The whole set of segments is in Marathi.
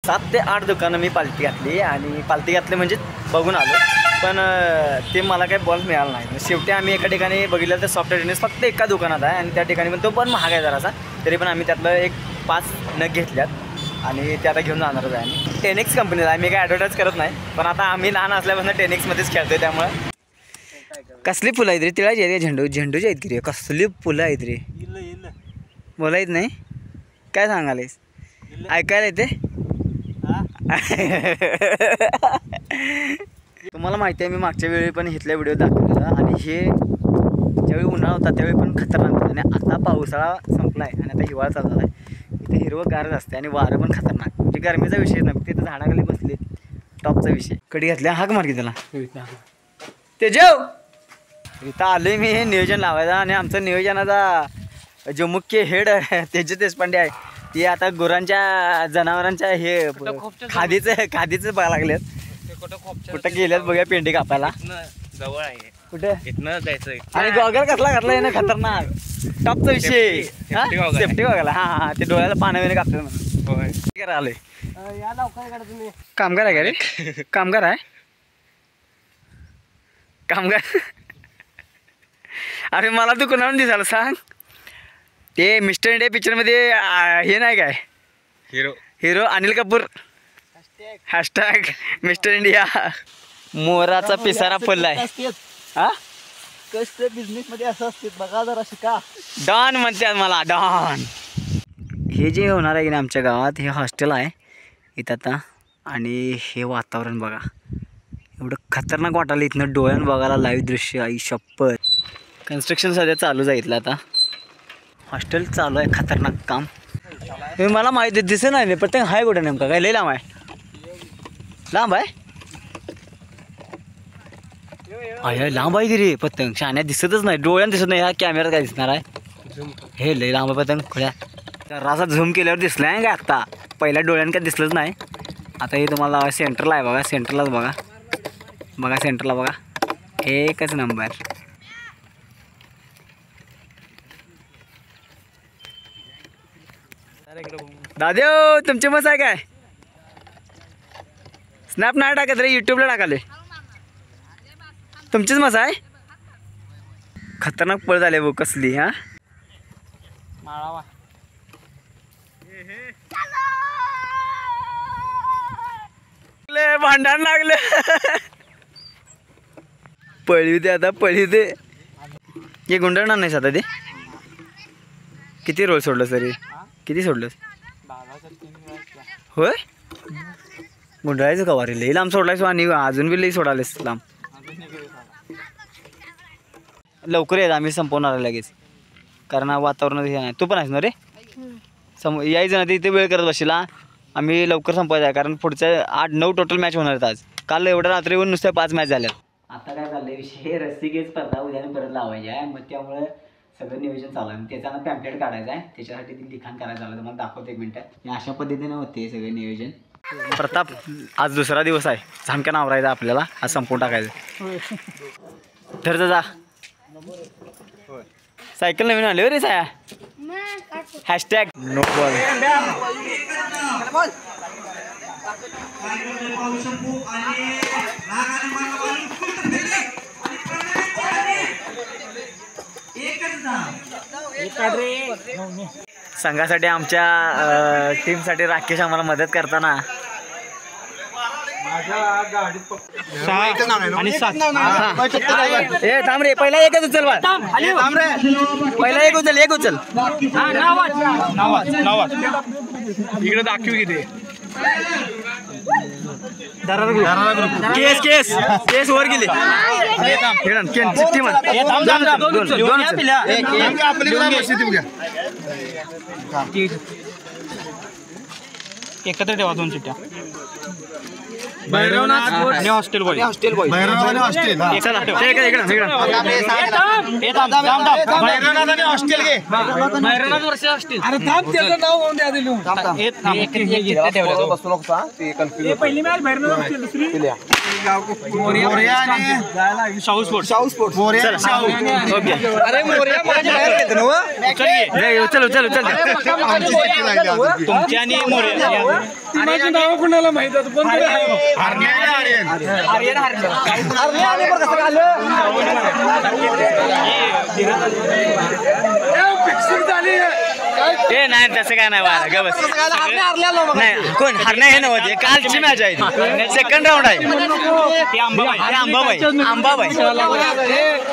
7 ते 8 दुकानं मी पालटी घातली आणि पालटी घातली म्हणजे बघून आलो, पण ते मला काही बॉल मिळाला नाही. शेवटी आम्ही एका ठिकाणी बघितलं तर सॉफ्टवेअर टेनिस फक्त एका दुकानात आहे आणि त्या ठिकाणी पण तो पण महाग आहे जरासा, तरी पण आम्ही त्यातलं एक 5 नग घेतल्यात आणि ते आता घेऊन जाणारच आहे. आम्ही टेनिक्स कंपनीचा आहे, मी काही ॲडव्हर्टाईज करत नाही, पण आता आम्ही लहान असल्यापासून टेनिक्समध्येच खेळतो आहे. त्यामुळे कसली फुलं आहेत रे, तिळाची आहेत झेंडूची आहेत की रे, कसली फुलं आहेत रे, बोला येत नाही काय सांगालेस, ऐकायला येते. तुम्हाला माहिती आहे मी मागच्या वेळी पण इथल्या व्हिडिओ दाखवलेला आणि हे ज्यावेळी उन्हाळा होता त्यावेळी पण खतरनाक होता आणि आता पावसाळा संपला आहे आणि आता हिवाळा चालू झाला आहे. इथे हिरवं गारच असते आणि वारं पण खतरनाक, म्हणजे गरमीचा विषय नाही, तिथं झाडाखाली बसले टॉपचा विषय. कडी घातल्या हाक मार की त्याला ते जेव. इथं आलोय मी हे नियोजन लावायचं आणि आमचं नियोजनाचा जो मुख्य हेड आहे तेज देशपांडे आहे, ते आता गुरांच्या जनावरांच्या हे खादीचं बघायला लागलेत. कुठं गेल्यात बघूया पेंडी कापायला, जवळ आहे कुठे इथनं जायचं आणि गॉगल कसला घातलाय ना खतरनाक टॉपचा विषय, सेफ्टी गॉगल. हा ते डोळ्याला पाण्याने कापतात. आलोय कामगार आहे का रे, कामगार आहे कामगार. अरे मला तू कोणाला दिसायला सांग, ते मिस्टर इंडिया पिक्चरमध्ये हे नाही काय hero Anil Kapoor, hashtag Mister India. मोराचा पिसारा फुललाय. हा कष्ट बिझनेस मध्ये असं असते बघा जरा शिका. डॉन म्हणतात मला डॉन. हे जे होणार आहे की नाही आमच्या गावात, हे हॉस्टेल आहे इथं आता आणि हे वातावरण बघा एवढं खतरनाक वाटायला इथनं डोळ्यानं बघायला लाईव्ह दृश्य. आई शप्पथ. कन्स्ट्रक्शन सध्या चालूच आहे इथलं, आता हॉस्टेल चालू आहे खतरनाक काम. हे मला माहिती दिसत नाही प्रत्येक हाय कुठं नेमका काय लई लांब आहे, लांब आहे अय लांब आहे की रे पतंग, शाण्यात दिसतच नाही, डोळ्यानं दिसत नाही. ह्या कॅमेऱ्यात काय दिसणार आहे, हे लई लांब आहे पतंग. खुल्या रासा झूम केल्यावर दिसलं आहे का, आत्ता पहिल्या डोळ्यानं काय दिसलंच नाही. आता हे तुम्हाला सेंटरला आहे बघा, सेंटरलाच बघा बघा सेंटरला बघा, एकच नंबर. दादेव तुमची मस्त आहे काय, स्नॅप नाही टाकत रे, यूट्यूबला टाकाले. तुमचीच मस्त आहे, खतरनाक पळ झाले भाऊ कसली. हा भांडण लागले पळी ते आता पळी ते. हे गुंडळणार नाहीस आता ते. किती रोल सोडलंस तरी, किती सोडलंस होय, गुंडळायचं का वारे लई लांब सोडलायस आणि अजून बी लई सोडालेस लांब. लवकर येत आम्ही संपवणार लगेच, कारण वातावरण हे नाही. तू पण आहेस ना रे, यायचं ना ते इथे वेळ करत बसला. आम्ही लवकर संपवायचं आहे कारण पुढच्या 8-9 टोटल मॅच होणार आहेत आज. काल एवढ्या रात्री येऊन नुसत्या 5 मॅच झाल्यात. आता काय चाललंय विषय, रस्सीगेज स्पर्धा उद्याने परत लावायची आहे, मग त्यामुळे सगळं नियोजन चालू आहे. त्याचा पॅम्पलेट काढायचं आहे, त्याच्यासाठी ते लिखाण करायचं आलं. तुम्हाला दाखवतो 1 मिनिट. अशा पद्धतीने होते सगळे नियोजन. प्रताप आज दुसरा दिवस आहे, झामक्या आवरायचा आपल्याला, आज संपवून टाकायचं. ठरतं जा. सायकल नवीन आली हो रे साया, हॅशटॅग नो बॉल. संघासाठी आमच्या टीमसाठी राकेश आम्हाला मदत करताना आणि 7 ए थांब रे, पहिला एकच उचल बा, पहिला एक उचल, एक उचल इकडे दाखवू किती केस केस केस वर गेले. एकत्र ठेवा 2 चिट्ट्या. भैरवनाथ आणि hostel boy, hostel boy, Bhairavnath hostel. चला इकडे इकडे भैरवनाथ आणि हॉस्टेल घे, भैरवनाथ वर्ष हॉस्टेल. अरे थांब त्याचं नाव होऊन द्या दिलं. बसू नको ते कन्फ्युज. पहिली मॅच भैरवनाथ हॉस्टेल, दुसरी मोरया आणि Shahu sport, Shahu sport Morya Shahu. Okay अरे मोरया माझ्या बाहेर घेतो ना, चल चल चल चल तुमची आणि मोरया माझी नाव कुणाला माहित होतं पण ए नाही तसं काय नाही वाला ग बस नाही कोण हरण्या हे नव्हते कालची मॅच आहे सेकंड राऊंड आहे अंबाबाई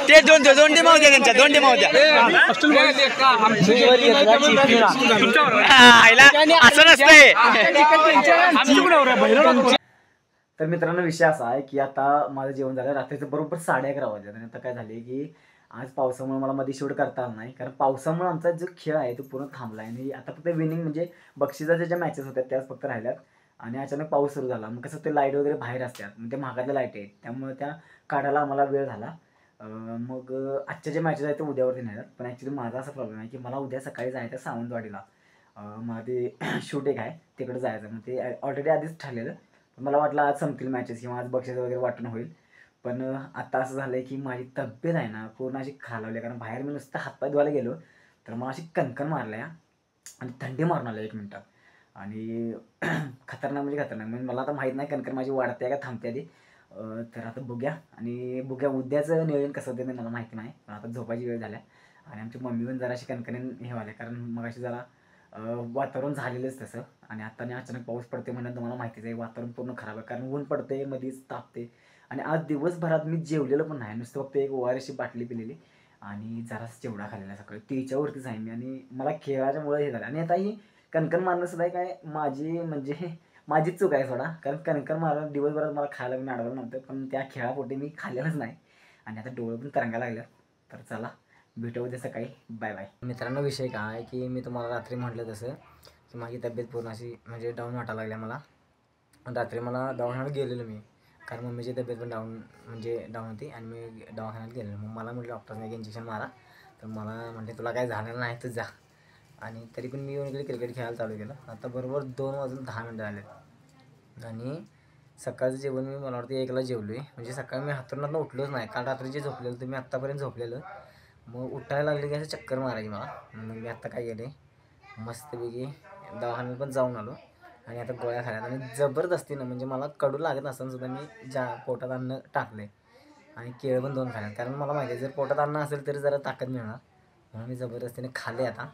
ते दोन टीम होत्या त्यांच्या दोन टीम होत्या असं नसतंय. तर मित्रांनो विषय असा आहे की आता माझं जेवण झालं रात्रीचं बरोबर 11:30 वाजले आणि आता काय झाले की आज पावसामुळे मला मध्ये शूट करता आलं नाही कारण पावसामुळे आमचा जो खेळ आहे तो पूर्ण थांबला आहे आणि आता फक्त विनिंग म्हणजे बक्षिसाच्या ज्या मॅचेस होत्या त्याच फक्त राहिल्यात आणि अचानक पाऊस सुरू झाला. मग कसं ते लाईट वगैरे बाहेर असतात मग ते महागातल्या लाईट आहेत त्यामुळे त्या काढायला आम्हाला वेळ झाला. मग आजच्या ज्या मॅचेस आहेत ते उद्यावरती नेतात पण ॲक्च्युली माझा असा प्रॉब्लेम आहे की मला उद्या सकाळी जायचं सावंतवाडीला. मला ते शूट एक आहे तिकडे जायचं मग ते ऑलरेडी आधीच ठरलेलं पण मला वाटलं आज संपतील मॅचेस किंवा आज बक्षीस वगैरे वाटणं होईल पण आता असं झालं आहे की माझी तब्येत आहे ना पूर्ण अशी खालावली कारण बाहेर मी नुसतं हातपाय धुवायला गेलो तर मला अशी कणकण मारल्या आणि थंडी मारून आल्या 1 मिनिटात आणि खतरनाक म्हणजे खतरनाक म्हणजे मला आता माहीत नाही कणकण माझी वाढते का थांबते आधी. तर आता बघूया उद्याचं नियोजन कसं होतं ते मला माहिती नाही पण आता झोपायची वेळ झाल्या आणि आमची मम्मी पण जराशी कणकणी हे व्हायला कारण मग अशी जरा वातावरण झालेलंच तसं आणि आता अचानक पाऊस पडते म्हणून तुम्हाला माहितीच आहे वातावरण पूर्ण खराब आहे कारण ऊन पडते मध्येच तापते आणि आज दिवसभरात मी जेवलेलं पण नाही नुसतं फक्त एक ORSची बाटली पिलेली आणि जराच चिवडा खाल्लेला सकाळी त्याच्यावरतीच आहे मी आणि मला खेळाच्यामुळे हे झालं आणि आता ही कणकण मारणं सुद्धा काय माझीच चूक आहे थोडा कारण कणकण मारणं दिवसभरात मला खायला मी अडवलं नव्हतं पण त्या खेळापोटी मी खाल्लेलंच नाही आणि आता डोळे पण तरंगा लागल्या. तर चला भेटू उद्या सकाळी बाय बाय. मित्रांनो विषय काय आहे की मी तुम्हाला रात्री म्हटलं तसं की माझी तब्येत पूर्ण अशी म्हणजे डाऊन वाटायला लागल्या मला रात्री मला दवाखान्यात गेलेलो मी कारण मम्मीची तब्येत पण डाऊन होती आणि मी दवाखान्यात गेलेलो मग मला म्हटलं डॉक्टरने इंजेक्शन मारा तर मला म्हटले तुला काय झालेलं नाही तू जा आणि तरी पण मी येऊन इकडे क्रिकेट खेळायला चालू केलं. आता बरोबर 2:10 झाले आणि सकाळचं जेवण मी मला वाटतं 1ला जेवलो आहे म्हणजे सकाळी मी हातरुणातनं उठलोच नाही काल रात्री जे झोपलेलं तर मी आत्तापर्यंत झोपलेलं मग उठायला लागले की असं चक्कर मारायची मला मग मी आत्ता काय केले मस्तपैकी दवाखान्यात पण जाऊन आलो आणि आता गोळ्या खाल्यात आणि जबरदस्तीनं म्हणजे मला कडू लागत नसताना सुद्धा मी पोटात अन्न टाकले आणि केळं पण 2 खाल्यात कारण मला माहिती आहे जर पोटात अन्न असेल तरी जरा ताकद मिळणार म्हणून मी जबरदस्तीने खाल्ले आता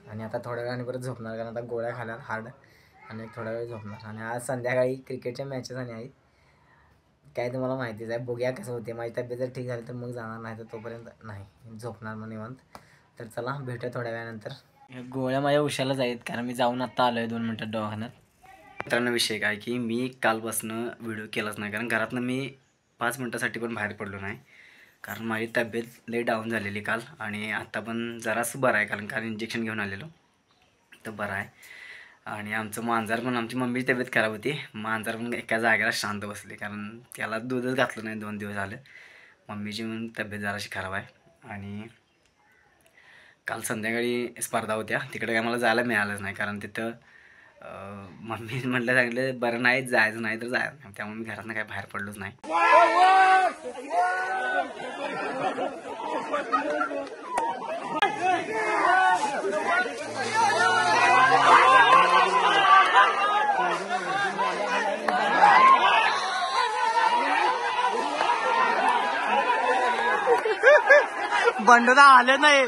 आणि आता थोड्या वेळाने परत झोपणार कारण आता गोळ्या खाल्यात हार्ड आणि थोड्या वेळ झोपणार आणि आज संध्याकाळी क्रिकेटच्या मॅचेस आणि आहेत काय तुम्हाला माहितीच आहे बघूया कसं होते माझी तब्येत जर ठीक झाली तर मग जाणार नाही तर तोपर्यंत नाही झोपणार मग निवांत. तर चला भेटूया थोड्या वेळानंतर. गोळ्या माझ्या उशालाच आहेत कारण मी जाऊन आत्ता आलो आहे 2 मिनटात दवाखान्यात. मित्रांनो विषय काय की मी कालपासनं व्हिडिओ केलाच नाही कारण घरातनं मी 5 मिनटासाठी पण बाहेर पडलो नाही कारण माझी तब्येत लई डाऊन झालेली काल आणि आत्ता पण जरासं बरं आहे कारण इंजेक्शन घेऊन आलेलो तर बरं आहे. आणि आमचं मांजर पण आमची मम्मीची तब्येत खराब होती मांजर पण एका जागेला शांत बसले कारण त्याला दूधच घातलं नाही 2 दिवस झाले मम्मीची पण तब्येत जराशी खराब आहे. आणि काल संध्याकाळी स्पर्धा होत्या तिकडे काय मला जायला मिळालंच नाही कारण तिथं मम्मी सांगितलं बरं नाही जायचं नाही तर जायचं नाही त्यामुळे मी घरातनं काय बाहेर पडलोच नाही. बंडूदा आले नाही